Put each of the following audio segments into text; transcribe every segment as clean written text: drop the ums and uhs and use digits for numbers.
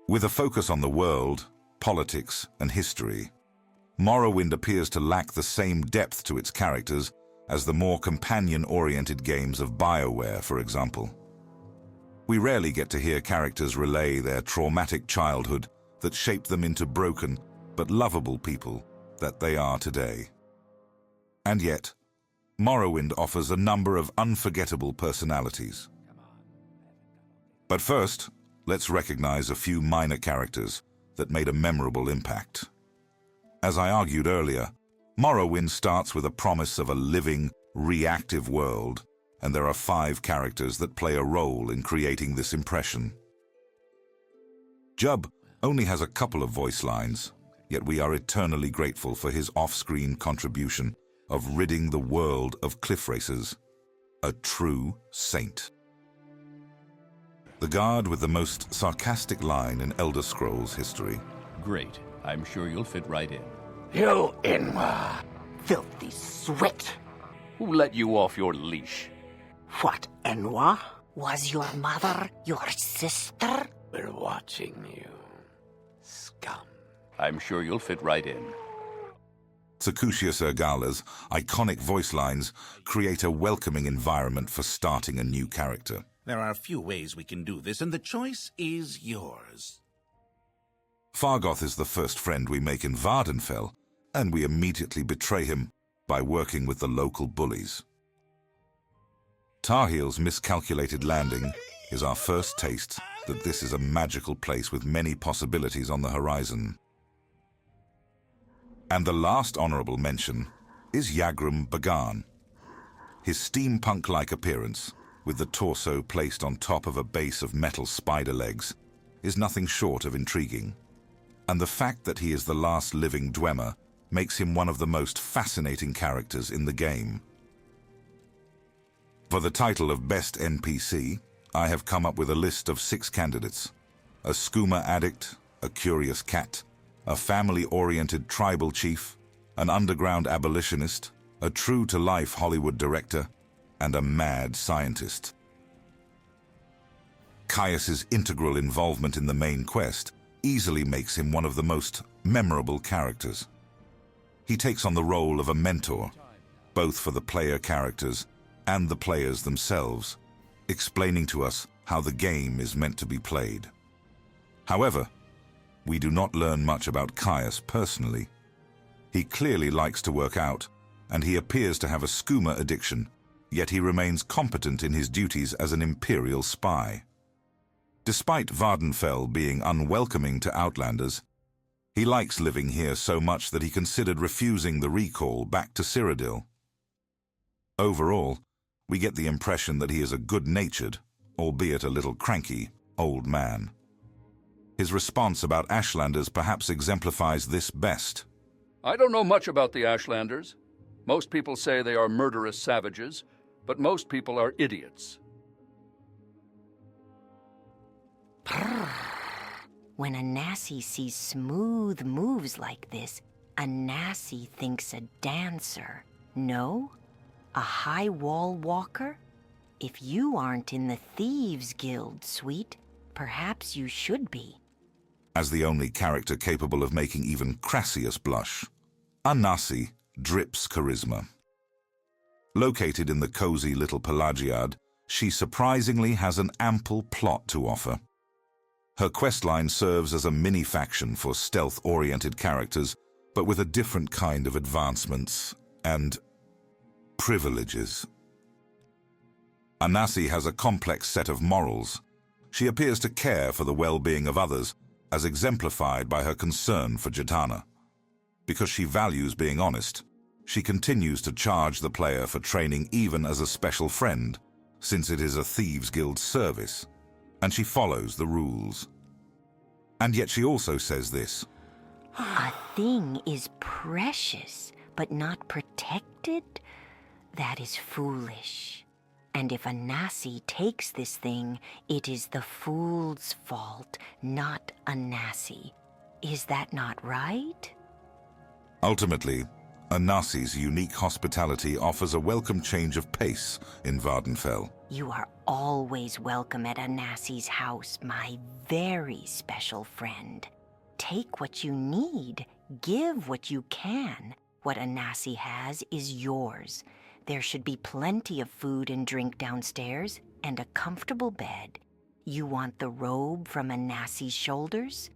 With a focus on the world, politics, and history, Morrowind appears to lack the same depth to its characters as the more companion-oriented games of BioWare, for example. We rarely get to hear characters relay their traumatic childhood that shaped them into broken but lovable people that they are today. And yet, Morrowind offers a number of unforgettable personalities. But first, let's recognize a few minor characters that made a memorable impact. As I argued earlier, Morrowind starts with a promise of a living, reactive world, and there are 5 characters that play a role in creating this impression. Jub only has a couple of voice lines, yet we are eternally grateful for his off-screen contribution of ridding the world of cliff racers, a true saint. The guard with the most sarcastic line in Elder Scrolls history. Great. I'm sure you'll fit right in. You Inwa, filthy swit! Who let you off your leash? What, Enwa? Was your mother your sister? We're watching you, scum. I'm sure you'll fit right in. Crassius Ergala's iconic voice lines create a welcoming environment for starting a new character. There are a few ways we can do this, and the choice is yours. Fargoth is the first friend we make in Vvardenfell, and we immediately betray him by working with the local bullies. Tarheel's miscalculated landing is our first taste that this is a magical place with many possibilities on the horizon. And the last honorable mention is Yagrum Bagan. His steampunk-like appearance, with the torso placed on top of a base of metal spider legs, is nothing short of intriguing. And the fact that he is the last living Dwemer makes him one of the most fascinating characters in the game. For the title of Best NPC, I have come up with a list of 6 candidates: a skooma addict, a curious cat, a family-oriented tribal chief, an underground abolitionist, a true-to-life Hollywood director, and a mad scientist. Caius's integral involvement in the main quest easily makes him one of the most memorable characters. He takes on the role of a mentor, both for the player characters and the players themselves, explaining to us how the game is meant to be played. However, we do not learn much about Caius personally. He clearly likes to work out, and he appears to have a skooma addiction, yet he remains competent in his duties as an Imperial spy. Despite Vvardenfell being unwelcoming to Outlanders, he likes living here so much that he considered refusing the recall back to Cyrodiil. Overall, we get the impression that he is a good-natured, albeit a little cranky, old man. His response about Ashlanders perhaps exemplifies this best. I don't know much about the Ashlanders. Most people say they are murderous savages, but most people are idiots. When Ahnassi sees smooth moves like this, Ahnassi thinks a dancer. No? A high wall walker? If you aren't in the Thieves Guild, sweet, perhaps you should be. As the only character capable of making even Crassius blush, Ahnassi drips charisma. Located in the cozy little Pelagiad, she surprisingly has an ample plot to offer. Her questline serves as a mini-faction for stealth-oriented characters, but with a different kind of advancements and privileges. Ahnassi has a complex set of morals. She appears to care for the well-being of others, as exemplified by her concern for Jitana. Because she values being honest, she continues to charge the player for training even as a special friend, since it is a Thieves Guild service, and she follows the rules. And yet she also says this: A thing is precious, but not protected? That is foolish. And if Ahnassi takes this thing, it is the fool's fault, not Ahnassi. Is that not right? Ultimately, Ahnassi's unique hospitality offers a welcome change of pace in Vvardenfell. You are always welcome at Ahnassi's house, my very special friend. Take what you need, give what you can. What Ahnassi has is yours. There should be plenty of food and drink downstairs, and a comfortable bed. You want the robe from Ahnassi's shoulders?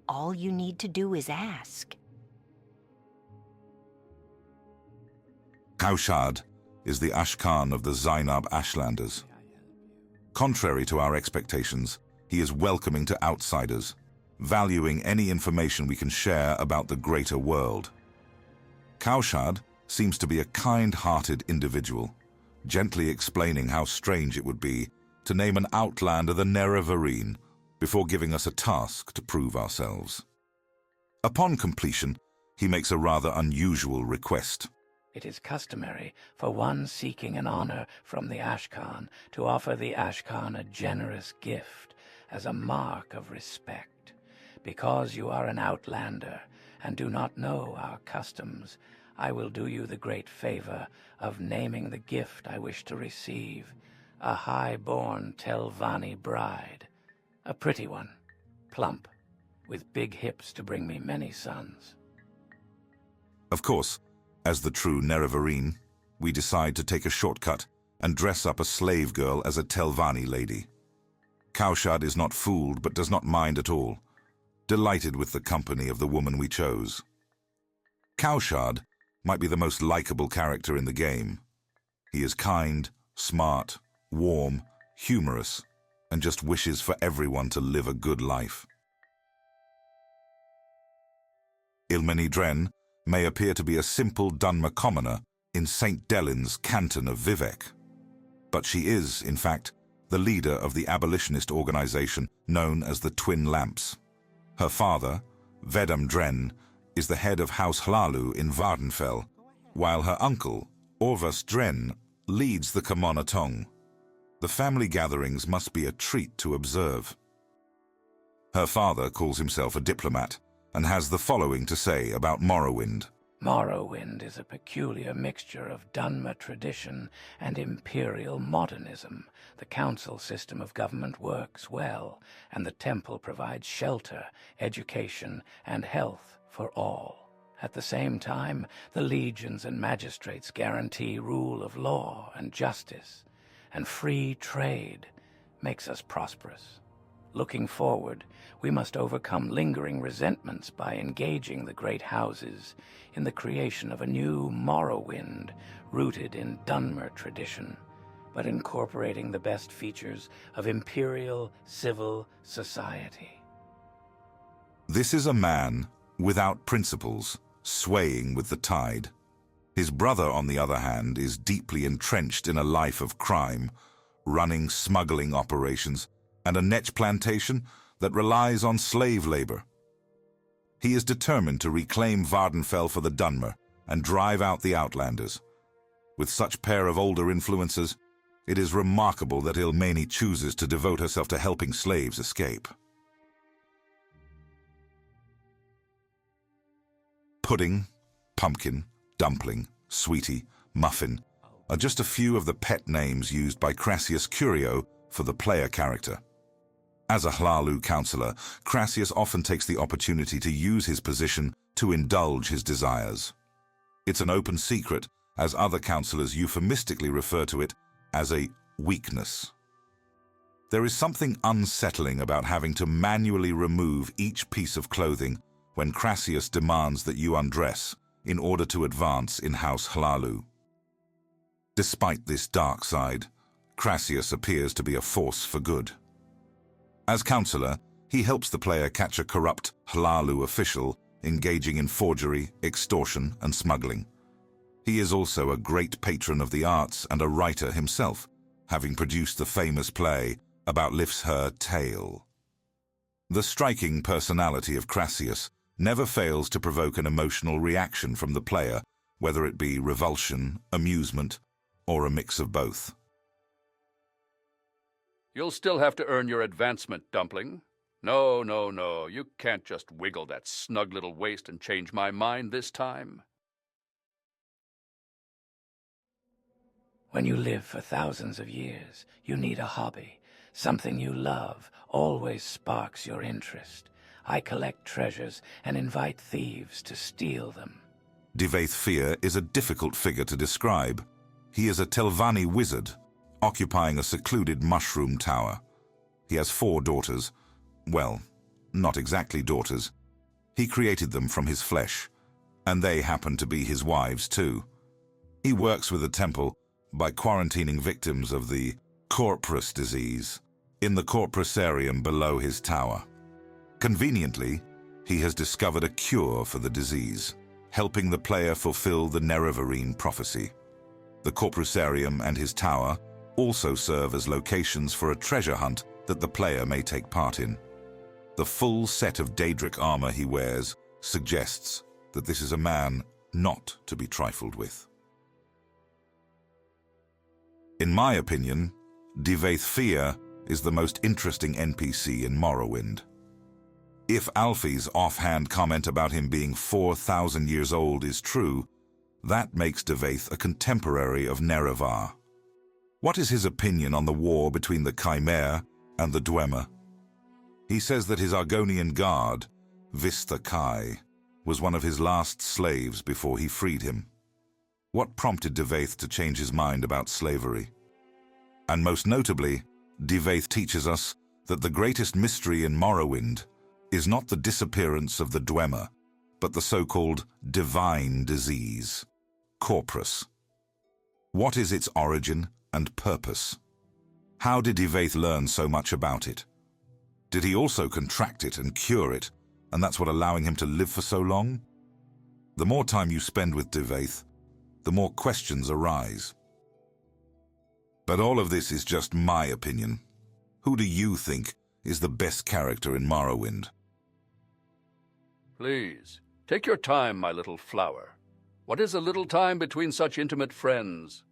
All you need to do is ask. Kaushad is the Ashkan of the Zainab Ashlanders. Contrary to our expectations, he is welcoming to outsiders, valuing any information we can share about the greater world. Kaushad seems to be a kind-hearted individual, gently explaining how strange it would be to name an outlander the Nerevarine before giving us a task to prove ourselves. Upon completion, he makes a rather unusual request. It is customary for one seeking an honor from the Ashkan to offer the Ashkan a generous gift as a mark of respect. Because you are an outlander and do not know our customs, I will do you the great favor of naming the gift I wish to receive, a high-born Telvanni bride, a pretty one, plump, with big hips to bring me many sons. Of course, as the true Nerevarine, we decide to take a shortcut and dress up a slave girl as a Telvanni lady. Kaushad is not fooled but does not mind at all, delighted with the company of the woman we chose. Kaushad might be the most likable character in the game. He is kind, smart, warm, humorous, and just wishes for everyone to live a good life. Ilmeni Dren may appear to be a simple Dunmer commoner in St. Delin's canton of Vivec, but she is, in fact, the leader of the abolitionist organization known as the Twin Lamps. Her father, Vedam Dren, is the head of House Hlalu in Vvardenfell, while her uncle, Orvas Dren, leads the Camonatong. The family gatherings must be a treat to observe. Her father calls himself a diplomat and has the following to say about Morrowind. Morrowind is a peculiar mixture of Dunmer tradition and imperial modernism. The council system of government works well, and the temple provides shelter, education, and health for all. At the same time, the legions and magistrates guarantee rule of law and justice, and free trade makes us prosperous. Looking forward, we must overcome lingering resentments by engaging the great houses in the creation of a new Morrowind rooted in Dunmer tradition, but incorporating the best features of imperial civil society. This is a man without principles, swaying with the tide. His brother, on the other hand, is deeply entrenched in a life of crime, running smuggling operations and a netch plantation that relies on slave labor. He is determined to reclaim Vvardenfell for the Dunmer and drive out the Outlanders. With such pair of older influences, it is remarkable that Ilmeni chooses to devote herself to helping slaves escape. Pudding, pumpkin, dumpling, sweetie, muffin are just a few of the pet names used by Crassius Curio for the player character. As a Hlalu counselor, Crassius often takes the opportunity to use his position to indulge his desires. It's an open secret, as other counselors euphemistically refer to it as a weakness. There is something unsettling about having to manually remove each piece of clothing when Crassius demands that you undress in order to advance in House Hlalu. Despite this dark side, Crassius appears to be a force for good. As counselor, he helps the player catch a corrupt Hlalu official engaging in forgery, extortion, and smuggling. He is also a great patron of the arts and a writer himself, having produced the famous play about Lif's tale. The striking personality of Crassius never fails to provoke an emotional reaction from the player, whether it be revulsion, amusement, or a mix of both. You'll still have to earn your advancement, Dumpling. No, no, no. You can't just wiggle that snug little waist and change my mind this time. When you live for thousands of years, you need a hobby. Something you love always sparks your interest. I collect treasures and invite thieves to steal them. Divayth Fyr is a difficult figure to describe. He is a Telvanni wizard, occupying a secluded mushroom tower. He has 4 daughters. Well, not exactly daughters. He created them from his flesh, and they happen to be his wives too. He works with the temple by quarantining victims of the Corpus disease in the Corpusarium below his tower. Conveniently, he has discovered a cure for the disease, helping the player fulfill the Nerevarine prophecy. The Corpusarium and his tower also serve as locations for a treasure hunt that the player may take part in. The full set of Daedric armor he wears suggests that this is a man not to be trifled with. In my opinion, Divayth Fyr is the most interesting NPC in Morrowind. If Alfie's offhand comment about him being 4,000 years old is true, that makes Divayth a contemporary of Nerevar. What is his opinion on the war between the Chimera and the Dwemer? He says that his Argonian guard, Vista Kai, was one of his last slaves before he freed him. What prompted Divayth to change his mind about slavery? And most notably, Divayth teaches us that the greatest mystery in Morrowind is not the disappearance of the Dwemer, but the so-called divine disease, Corpus. What is its origin and purpose? How did Divayth learn so much about it? Did he also contract it and cure it, and that's what allowing him to live for so long? The more time you spend with Divayth, the more questions arise. But all of this is just my opinion. Who do you think is the best character in Morrowind? Please, take your time, my little flower. What is a little time between such intimate friends?